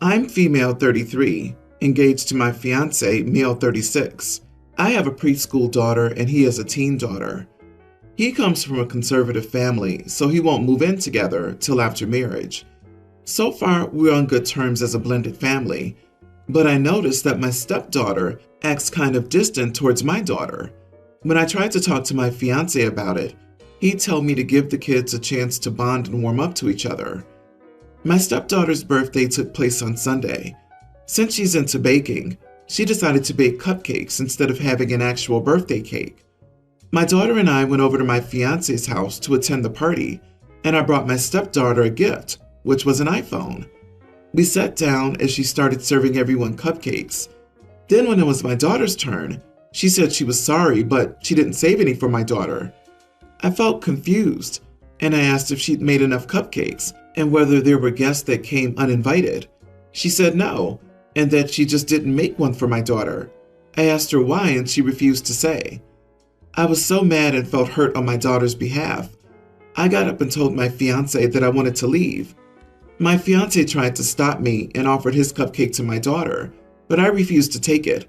I'm female 33, engaged to my fiance, male 36. I have a preschool daughter and he has a teen daughter. He comes from a conservative family, so he won't move in together till after marriage. So far, we're on good terms as a blended family, but I noticed that my stepdaughter acts kind of distant towards my daughter. When I tried to talk to my fiance about it, he'd tell me to give the kids a chance to bond and warm up to each other. My stepdaughter's birthday took place on Sunday. Since she's into baking, she decided to bake cupcakes instead of having an actual birthday cake. My daughter and I went over to my fiance's house to attend the party, and I brought my stepdaughter a gift, which was an iPhone. We sat down as she started serving everyone cupcakes. Then when it was my daughter's turn, she said she was sorry, but she didn't save any for my daughter. I felt confused, and I asked if she'd made enough cupcakes and whether there were guests that came uninvited. She said no, and that she just didn't make one for my daughter. I asked her why, and she refused to say. I was so mad and felt hurt on my daughter's behalf. I got up and told my fiance that I wanted to leave. My fiance tried to stop me and offered his cupcake to my daughter, but I refused to take it.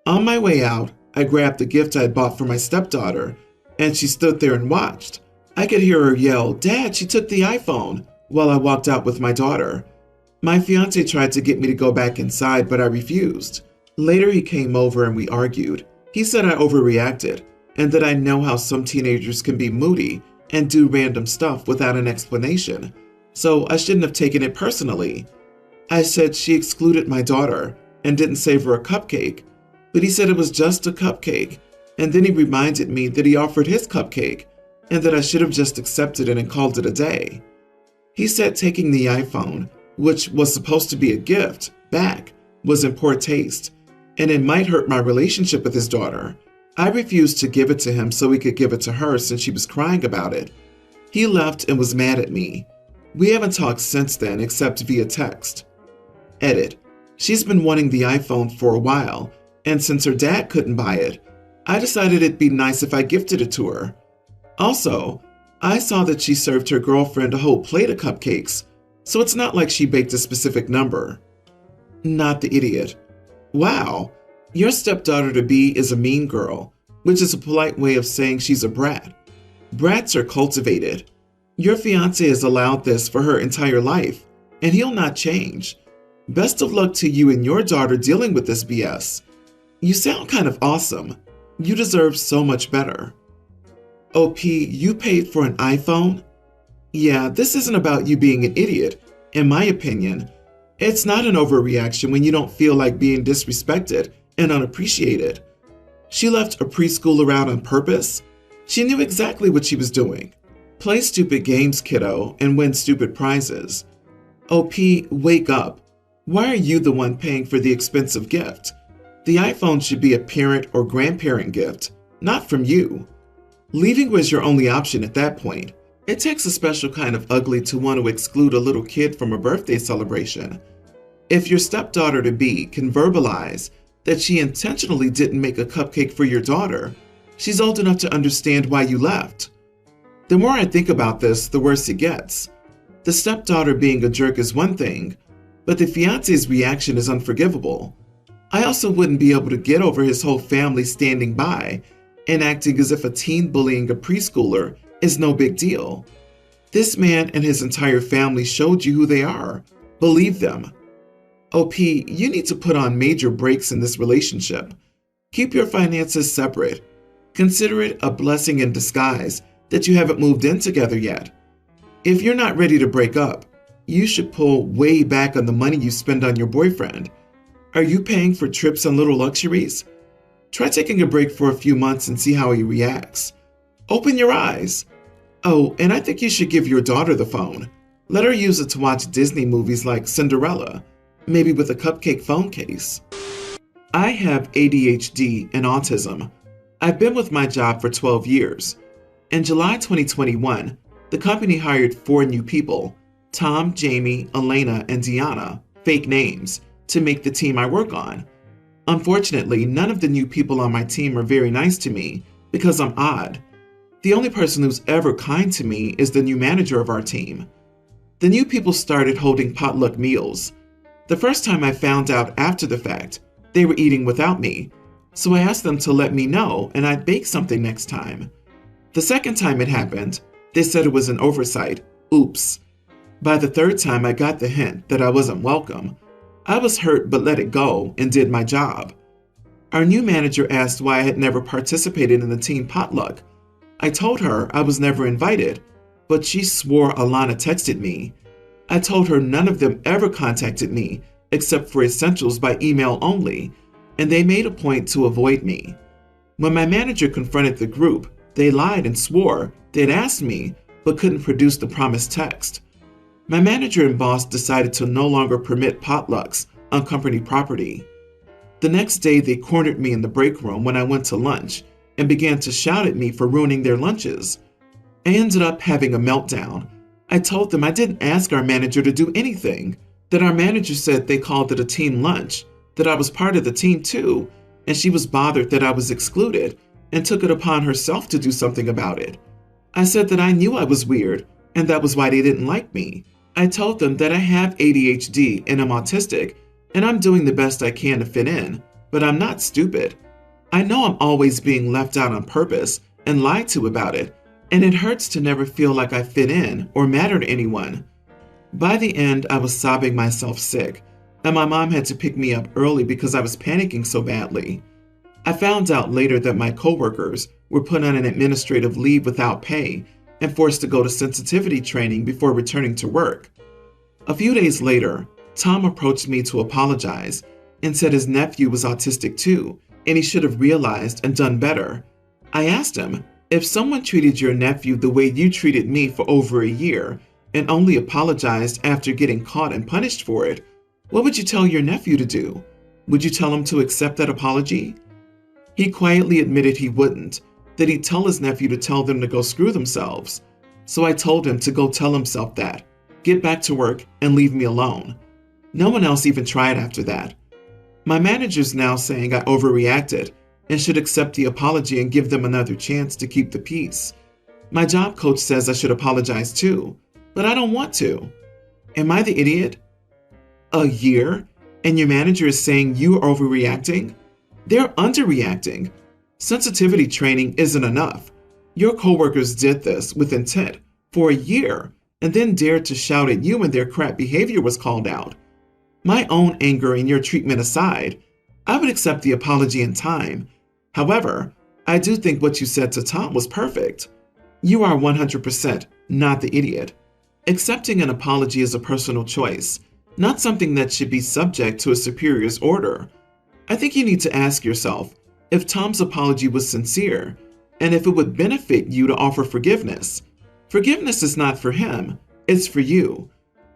On my way out, I grabbed the gift I had bought for my stepdaughter, and she stood there and watched. I could hear her yell, "Dad, she took the iPhone," while I walked out with my daughter. My fiance tried to get me to go back inside, but I refused. Later, he came over and we argued. He said I overreacted, and that I know how some teenagers can be moody and do random stuff without an explanation, so I shouldn't have taken it personally. I said she excluded my daughter and didn't save her a cupcake, but he said it was just a cupcake, and then he reminded me that he offered his cupcake and that I should have just accepted it and called it a day. He said taking the iPhone, which was supposed to be a gift, back was in poor taste, and it might hurt my relationship with his daughter. I refused to give it to him so he could give it to her since she was crying about it. He left and was mad at me. We haven't talked since then except via text. Edit. She's been wanting the iPhone for a while, and since her dad couldn't buy it, I decided it'd be nice if I gifted it to her. Also, I saw that she served her girlfriend a whole plate of cupcakes, so it's not like she baked a specific number. Not the idiot. Wow, your stepdaughter-to-be is a mean girl, which is a polite way of saying she's a brat. Brats are cultivated. Your fiancé has allowed this for her entire life, and he'll not change. Best of luck to you and your daughter dealing with this BS. You sound kind of awesome. You deserve so much better. OP, you paid for an iPhone? Yeah, this isn't about you being an idiot, in my opinion. It's not an overreaction when you don't feel like being disrespected and unappreciated. She left a preschooler out on purpose. She knew exactly what she was doing. Play stupid games, kiddo, and win stupid prizes. OP, wake up. Why are you the one paying for the expensive gift? The iPhone should be a parent or grandparent gift, not from you. Leaving was your only option at that point. It takes a special kind of ugly to want to exclude a little kid from a birthday celebration. If your stepdaughter-to-be can verbalize that she intentionally didn't make a cupcake for your daughter, she's old enough to understand why you left. The more I think about this, the worse it gets. The stepdaughter being a jerk is one thing, but the fiance's reaction is unforgivable. I also wouldn't be able to get over his whole family standing by and acting as if a teen bullying a preschooler is no big deal. This man and his entire family showed you who they are. Believe them. OP, you need to put on major brakes in this relationship. Keep your finances separate. Consider it a blessing in disguise that you haven't moved in together yet. If you're not ready to break up, you should pull way back on the money you spend on your boyfriend. Are you paying for trips and little luxuries? Try taking a break for a few months and see how he reacts. Open your eyes. Oh, and I think you should give your daughter the phone. Let her use it to watch Disney movies like Cinderella, maybe with a cupcake phone case. I have ADHD and autism. I've been with my job for 12 years. In July 2021, the company hired 4 new people, Tom, Jamie, Elena, and Deanna, fake names, to make the team I work on. Unfortunately, none of the new people on my team are very nice to me because I'm odd. The only person who's ever kind to me is the new manager of our team. The new people started holding potluck meals. The first time I found out after the fact, they were eating without me, so I asked them to let me know and I'd bake something next time. The second time it happened, they said it was an oversight. Oops. By the third time I got the hint that I wasn't welcome. I was hurt but let it go and did my job. Our new manager asked why I had never participated in the team potluck. I told her I was never invited, but she swore Alana texted me. I told her none of them ever contacted me except for essentials by email only, and they made a point to avoid me. When my manager confronted the group, they lied and swore they'd asked me but couldn't produce the promised text. My manager and boss decided to no longer permit potlucks on company property. The next day, they cornered me in the break room when I went to lunch and began to shout at me for ruining their lunches. I ended up having a meltdown. I told them I didn't ask our manager to do anything, that our manager said they called it a team lunch, that I was part of the team too, and she was bothered that I was excluded and took it upon herself to do something about it. I said that I knew I was weird and that was why they didn't like me. I told them that I have ADHD and I'm autistic and I'm doing the best I can to fit in, but I'm not stupid. I know I'm always being left out on purpose and lied to about it, and it hurts to never feel like I fit in or matter to anyone. By the end, I was sobbing myself sick, and my mom had to pick me up early because I was panicking so badly. I found out later that my coworkers were put on an administrative leave without pay and forced to go to sensitivity training before returning to work. A few days later, Tom approached me to apologize and said his nephew was autistic too, and he should have realized and done better. I asked him, if someone treated your nephew the way you treated me for over a year and only apologized after getting caught and punished for it, what would you tell your nephew to do? Would you tell him to accept that apology? He quietly admitted he wouldn't, that he'd tell his nephew to tell them to go screw themselves. So I told him to go tell himself that, get back to work, and leave me alone. No one else even tried after that. My manager's now saying I overreacted and should accept the apology and give them another chance to keep the peace. My job coach says I should apologize too, but I don't want to. Am I the idiot? A year? And your manager is saying you are overreacting? They're underreacting. Sensitivity training isn't enough. Your coworkers did this with intent for a year and then dared to shout at you when their crap behavior was called out. My own anger and your treatment aside, I would accept the apology in time. However, I do think what you said to Tom was perfect. You are 100% not the idiot. Accepting an apology is a personal choice, not something that should be subject to a superior's order. I think you need to ask yourself if Tom's apology was sincere and if it would benefit you to offer forgiveness. Forgiveness is not for him, it's for you.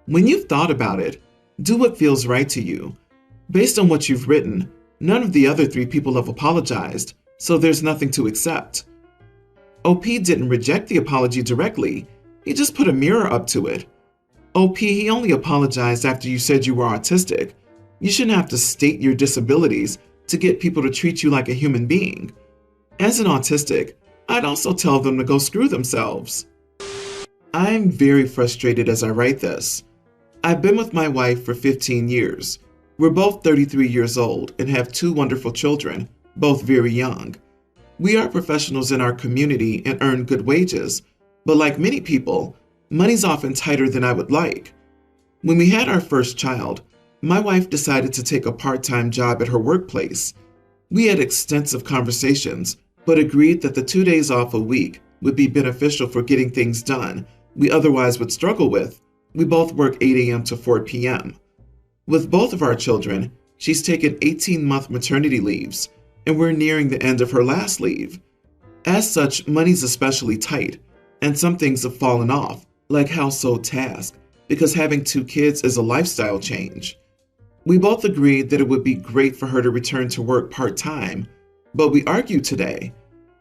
When you've thought about it, do what feels right to you. Based on what you've written, none of the other 3 people have apologized, so there's nothing to accept. OP didn't reject the apology directly, he just put a mirror up to it. OP, he only apologized after you said you were autistic. You shouldn't have to state your disabilities to get people to treat you like a human being. As an autistic, I'd also tell them to go screw themselves. I'm very frustrated as I write this. I've been with my wife for 15 years. We're both 33 years old and have 2 wonderful children, both very young. We are professionals in our community and earn good wages, but like many people, money's often tighter than I would like. When we had our first child, my wife decided to take a part-time job at her workplace. We had extensive conversations, but agreed that the 2 days off a week would be beneficial for getting things done we otherwise would struggle with. We both work 8 a.m. to 4 p.m. With both of our children, she's taken 18-month maternity leaves, and we're nearing the end of her last leave. As such, money's especially tight, and some things have fallen off, like household tasks, because having 2 kids is a lifestyle change. We both agreed that it would be great for her to return to work part-time, but we argued today.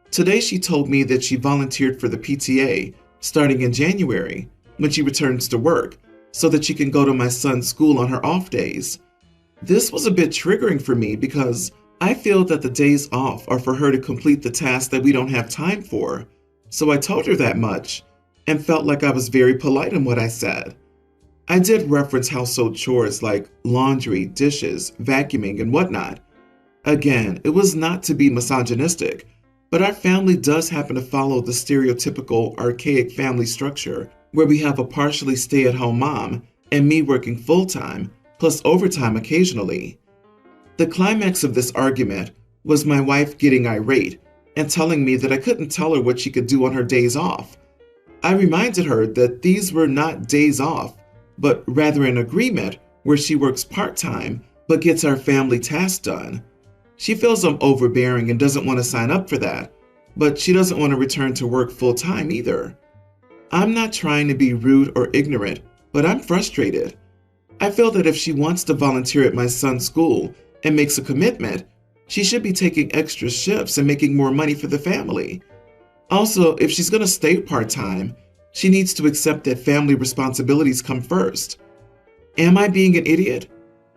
Today she told me that she volunteered for the PTA starting in January when she returns to work so that she can go to my son's school on her off days. This was a bit triggering for me because I feel that the days off are for her to complete the tasks that we don't have time for. So I told her that much and felt like I was very polite in what I said. I did reference household chores like laundry, dishes, vacuuming, and whatnot. Again, it was not to be misogynistic, but our family does happen to follow the stereotypical archaic family structure where we have a partially stay-at-home mom and me working full-time, plus overtime occasionally. The climax of this argument was my wife getting irate and telling me that I couldn't tell her what she could do on her days off. I reminded her that these were not days off, but rather an agreement where she works part-time but gets our family tasks done. She feels I'm overbearing and doesn't want to sign up for that, but she doesn't want to return to work full-time either. I'm not trying to be rude or ignorant, but I'm frustrated. I feel that if she wants to volunteer at my son's school and makes a commitment, she should be taking extra shifts and making more money for the family. Also, if she's going to stay part-time, she needs to accept that family responsibilities come first. Am I being an idiot?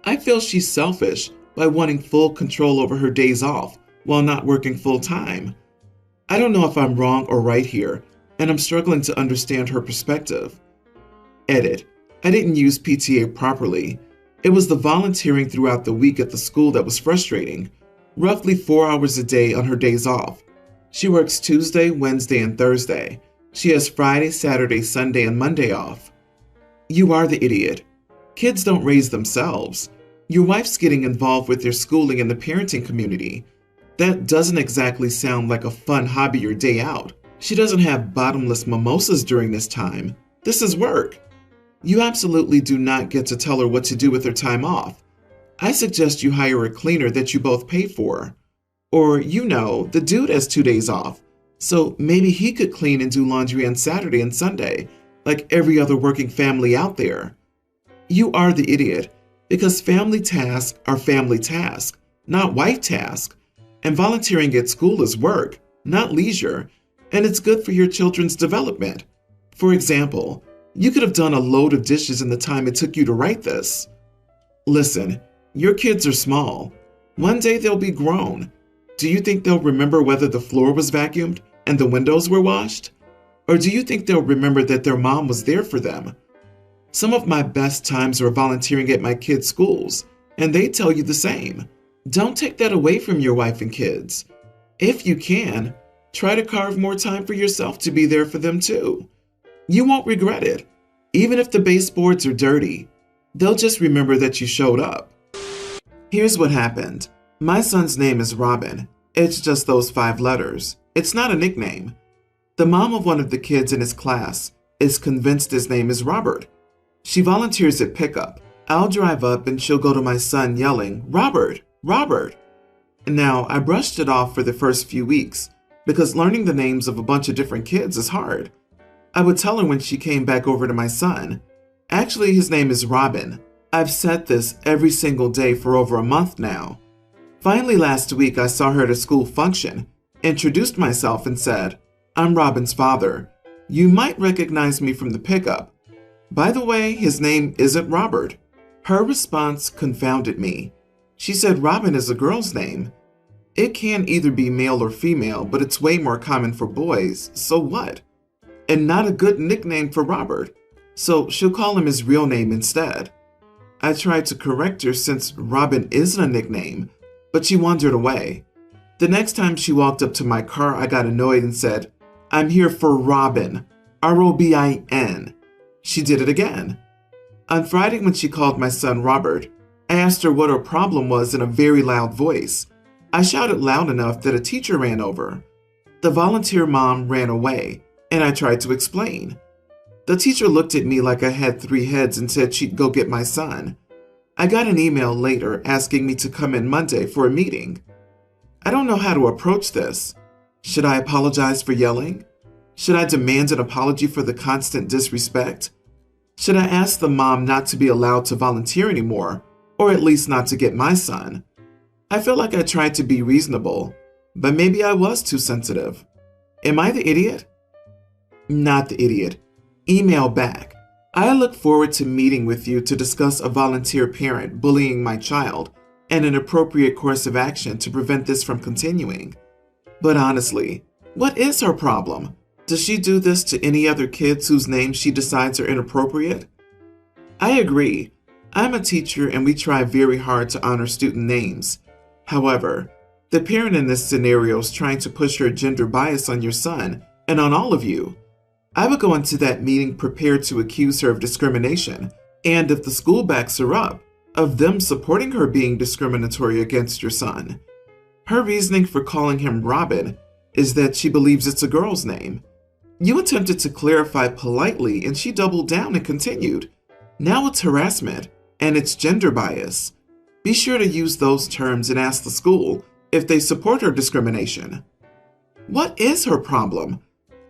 I feel she's selfish by wanting full control over her days off while not working full-time. I don't know if I'm wrong or right here, and I'm struggling to understand her perspective. Edit. I didn't use PTA properly. It was the volunteering throughout the week at the school that was frustrating. Roughly 4 hours a day on her days off. She works Tuesday, Wednesday, and Thursday. She has Friday, Saturday, Sunday, and Monday off. You are the idiot. Kids don't raise themselves. Your wife's getting involved with their schooling in the parenting community. That doesn't exactly sound like a fun hobby or day out. She doesn't have bottomless mimosas during this time. This is work. You absolutely do not get to tell her what to do with her time off. I suggest you hire a cleaner that you both pay for. Or, the dude has 2 days off, so maybe he could clean and do laundry on Saturday and Sunday, like every other working family out there. You are the idiot, because family tasks are family tasks, not wife tasks, and volunteering at school is work, not leisure, and it's good for your children's development. For example, you could have done a load of dishes in the time it took you to write this. Listen, your kids are small. One day they'll be grown. Do you think they'll remember whether the floor was vacuumed and the windows were washed? Or do you think they'll remember that their mom was there for them? Some of my best times are volunteering at my kids' schools, and they tell you the same. Don't take that away from your wife and kids. If you can, try to carve more time for yourself to be there for them too. You won't regret it. Even if the baseboards are dirty, they'll just remember that you showed up. Here's what happened. My son's name is Robin. It's just those 5 letters. It's not a nickname. The mom of one of the kids in his class is convinced his name is Robert. She volunteers at pickup. I'll drive up and she'll go to my son yelling, "Robert, Robert." Now, I brushed it off for the first few weeks because learning the names of a bunch of different kids is hard. I would tell her when she came back over to my son. Actually, his name is Robin. I've said this every single day for over a month now. Finally, last week, I saw her at a school function, introduced myself and said, "I'm Robin's father. You might recognize me from the pickup. By the way, his name isn't Robert." Her response confounded me. She said Robin is a girl's name. It can either be male or female, but it's way more common for boys, so what? And not a good nickname for Robert, so she'll call him his real name instead. I tried to correct her since Robin isn't a nickname, but she wandered away. The next time she walked up to my car, I got annoyed and said, "I'm here for Robin, Robin." She did it again. On Friday, when she called my son Robert, I asked her what her problem was in a very loud voice. I shouted loud enough that a teacher ran over. The volunteer mom ran away, and I tried to explain. The teacher looked at me like I had 3 heads and said she'd go get my son. I got an email later asking me to come in Monday for a meeting. I don't know how to approach this. Should I apologize for yelling? Should I demand an apology for the constant disrespect? Should I ask the mom not to be allowed to volunteer anymore, or at least not to get my son? I feel like I tried to be reasonable, but maybe I was too sensitive. Am I the idiot? Not the idiot. Email back. I look forward to meeting with you to discuss a volunteer parent bullying my child and an appropriate course of action to prevent this from continuing. But honestly, what is her problem? Does she do this to any other kids whose names she decides are inappropriate? I agree. I'm a teacher and we try very hard to honor student names. However, the parent in this scenario is trying to push her gender bias on your son and on all of you. I would go into that meeting prepared to accuse her of discrimination, and if the school backs her up, of them supporting her being discriminatory against your son. Her reasoning for calling him Robin is that she believes it's a girl's name. You attempted to clarify politely and she doubled down and continued. Now it's harassment, and it's gender bias. Be sure to use those terms and ask the school if they support her discrimination. What is her problem?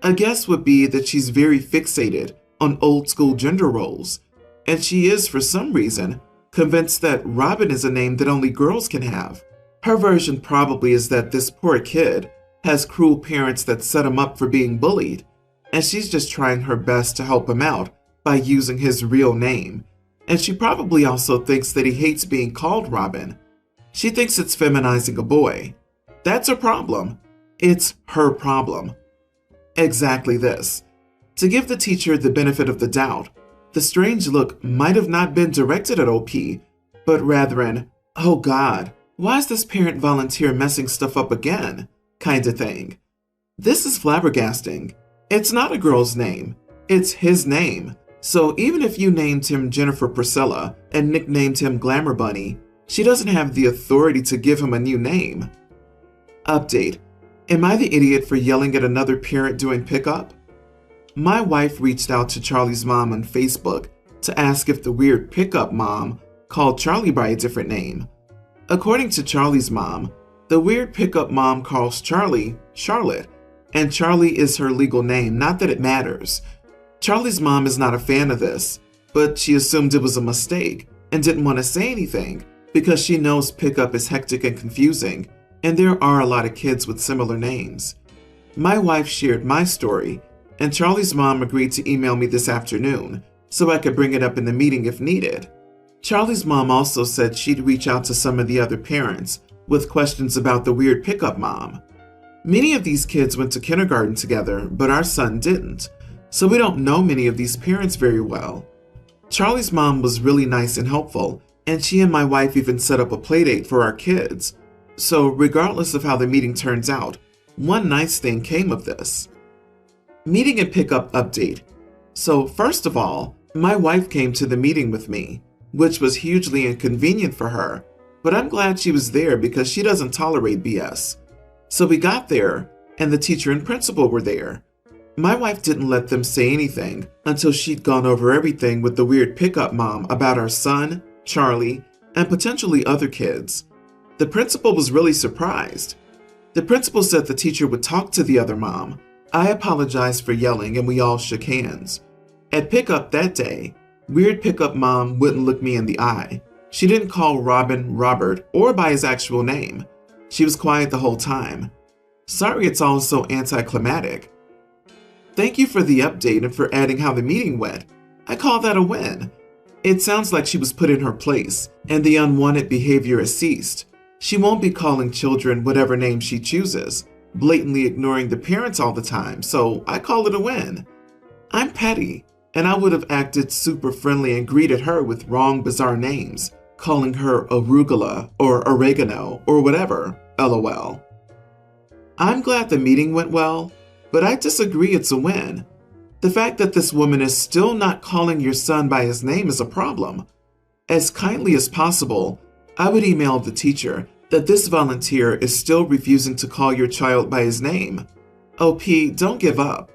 A guess would be that she's very fixated on old school gender roles, and she is, for some reason, convinced that Robin is a name that only girls can have. Her version probably is that this poor kid has cruel parents that set him up for being bullied, and she's just trying her best to help him out by using his real name. And she probably also thinks that he hates being called Robin. She thinks it's feminizing a boy. That's her problem. It's her problem. Exactly this. To give the teacher the benefit of the doubt, the strange look might have not been directed at OP, but rather an, "Oh God, why is this parent volunteer messing stuff up again?" kind of thing. This is flabbergasting. It's not a girl's name. It's his name. So even if you named him Jennifer Priscilla and nicknamed him Glamour Bunny, she doesn't have the authority to give him a new name. Update. Am I the idiot for yelling at another parent doing pickup? My wife reached out to Charlie's mom on Facebook to ask if the weird pickup mom called Charlie by a different name. According to Charlie's mom, the weird pickup mom calls Charlie Charlotte, and Charlie is her legal name, not that it matters. Charlie's mom is not a fan of this, but she assumed it was a mistake and didn't want to say anything because she knows pickup is hectic and confusing, and there are a lot of kids with similar names. My wife shared my story, and Charlie's mom agreed to email me this afternoon so I could bring it up in the meeting if needed. Charlie's mom also said she'd reach out to some of the other parents with questions about the weird pickup mom. Many of these kids went to kindergarten together, but our son didn't, so we don't know many of these parents very well. Charlie's mom was really nice and helpful, and she and my wife even set up a playdate for our kids. So regardless of how the meeting turns out, one nice thing came of this. Meeting and pickup update. So first of all, my wife came to the meeting with me, which was hugely inconvenient for her, but I'm glad she was there because she doesn't tolerate BS. So we got there, and the teacher and principal were there. My wife didn't let them say anything until she'd gone over everything with the weird pickup mom about our son, Charlie, and potentially other kids. The principal was really surprised. The principal said the teacher would talk to the other mom. I apologized for yelling and we all shook hands. At pickup that day, weird pickup mom wouldn't look me in the eye. She didn't call Robin Robert or by his actual name. She was quiet the whole time. Sorry it's all so anticlimactic. Thank you for the update and for adding how the meeting went. I call that a win. It sounds like she was put in her place and the unwanted behavior has ceased. She won't be calling children whatever name she chooses, blatantly ignoring the parents all the time, so I call it a win. I'm petty, and I would have acted super friendly and greeted her with wrong bizarre names, calling her arugula or oregano or whatever, lol. I'm glad the meeting went well, but I disagree it's a win. The fact that this woman is still not calling your son by his name is a problem. As kindly as possible, I would email the teacher that this volunteer is still refusing to call your child by his name. OP, don't give up.